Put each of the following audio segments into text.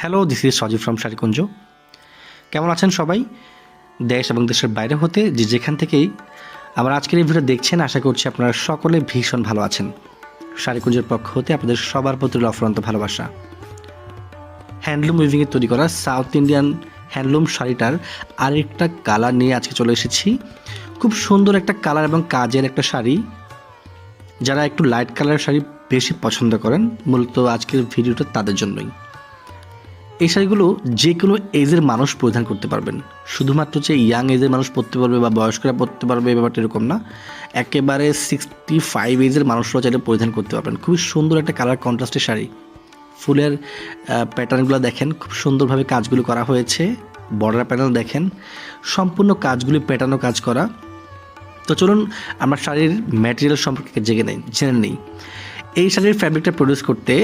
Hello, this is Sajib from Sharikunja. কেমন আছেন সবাই? দেশ এবং দেশের বাইরে হতে যে যেখান থেকেই আমার আজকের এই ভিডিও দেখছেন, আশা করছি আপনারা সকলে ভীষণ ভালো আছেন। শাড়িকুঞ্জের পক্ষ হতে আপনাদের সবার প্রতি অফুরন্ত ভালোবাসা। হ্যান্ডলুম উইভিংয়ে তৈরি করা সাউথ ইন্ডিয়ান হ্যান্ডলুম শাড়িটার আরেকটা কালার নিয়ে আজকে চলে এসেছি। খুব সুন্দর একটা কালার এবং কাজের একটা শাড়ি। যারা একটু লাইট কালারের শাড়ি বেশি পছন্দ করেন, মূলত আজকের ভিডিওটা তাদের জন্যই। এই শাড়িগুলো যে কোনো এজের মানুষ পরিধান করতে পারবেন। শুধুমাত্র যে ইয়াং এজের মানুষ পরতে পারবে বা বয়স্করা পরতে পারবে ব্যাপারটা এরকম না, একেবারে 65 এজের মানুষরাও চাইলে পরিধান করতে পারবেন। খুবই সুন্দর একটা কালার কন্ট্রাস্টের শাড়ি। ফুলের প্যাটার্নগুলো দেখেন, খুব সুন্দরভাবে কাজগুলো করা হয়েছে। বর্ডার প্যানেল দেখেন, সম্পূর্ণ কাজগুলি প্যাটার্নও কাজ করা। তো চলুন আমরা শাড়ির ম্যাটেরিয়াল সম্পর্কে জেনে নিই। এই শাড়ির ফ্যাব্রিকটা প্রডিউস করতে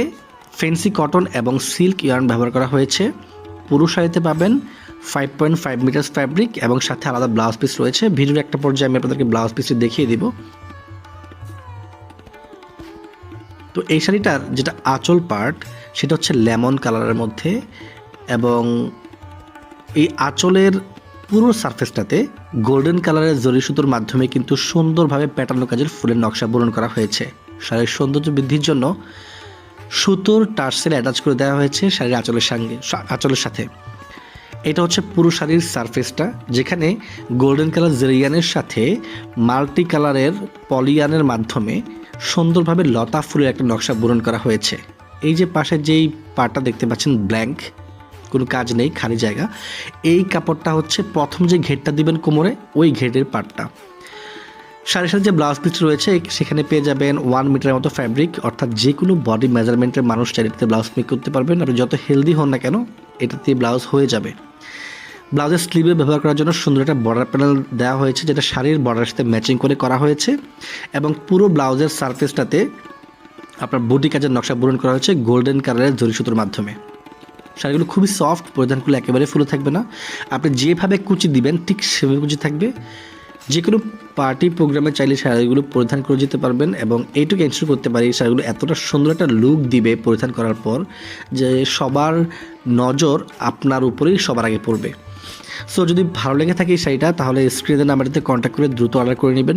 ফেন্সি কটন এবং সিল্ক ইয়ার্ন ব্যবহার করা হয়েছে। পুরো শাড়িতে পাবেন 5.5 মিটার ফ্যাব্রিক এবং সাথে আলাদা ব্লাউজ পিস রয়েছে। ভিডিওর একটা পর্যায়ে আমি আপনাদেরকে ব্লাউজ পিসটি দেখিয়ে দিব। তো এই শাড়িটার যেটা আঁচল পার্ট, সেটা হচ্ছে লেমন কালারের মধ্যে, এবং এই আঁচলের পুরো সারফেসটাতে গোল্ডেন কালারের জরি সুতোর মাধ্যমে কিন্তু সুন্দরভাবে প্যাটার্ন কাজের ফুলের নকশা বরণ করা হয়েছে। শাড়ির সৌন্দর্য বৃদ্ধির জন্য সুতোর টার্সেল অ্যাটাচ করে দেওয়া হয়েছে শাড়ির আঁচলের সাথে। এটা হচ্ছে পুরো শাড়ির সারফেসটা, যেখানে গোল্ডেন কালার জেরিয়ানের সাথে মাল্টি কালারের পলিয়ানের মাধ্যমে সুন্দরভাবে লতা ফুলের একটা নকশা বরণ করা হয়েছে। এই যে পাশে যেই পাটটা দেখতে পাচ্ছেন ব্ল্যাঙ্ক, কোনো কাজ নেই, খালি জায়গা, এই কাপড়টা হচ্ছে প্রথম যে ঘেরটা দিবেন কোমরে, ওই ঘেরের পাটটা। শাড়ির সাথে যে ব্লাউজ পিস রয়েছে সেখানে পেয়ে যাবেন 1 মিটারের মতো ফ্যাব্রিক, অর্থাৎ যে কোনো বডি মেজারমেন্টের মানুষ চাইলে ব্লাউজ মেক করতে পারবেন। আপনি যত হেলদি হন না কেন, এটাতে ব্লাউজ হয়ে যাবে। ব্লাউজের স্লিভে ব্যবহার করার জন্য সুন্দর একটা বর্ডার প্যানেল দেওয়া হয়েছে, যেটা শাড়ির বর্ডারের সাথে ম্যাচিং করে করা হয়েছে, এবং পুরো ব্লাউজের সারফেসটাতে আপনার বুটি কাজের নকশা বরণ করা হয়েছে গোল্ডেন কালারের জরি সুতোর মাধ্যমে। শাড়িগুলো খুবই সফট, পরিধান করলে একেবারে ফুলে থাকবে না। আপনি যেভাবে কুচি দিবেন ঠিক সেভাবে কুচি থাকবে। যে কোনো পার্টি প্রোগ্রামে চাইলে শাড়িগুলো পরিধান করে যেতে পারবেন, এবং এইটুকু এনশিওর করতে পারি শাড়িগুলো এতটা সুন্দর একটা লুক দিবে পরিধান করার পর, যে সবার নজর আপনার উপরেই সবার আগে পড়বে। সো যদি ভালো লেগে থাকে এই শাড়িটা, তাহলে স্ক্রিনের নাম্বারটিতে কন্ট্যাক্ট করে দ্রুত অর্ডার করে নেবেন।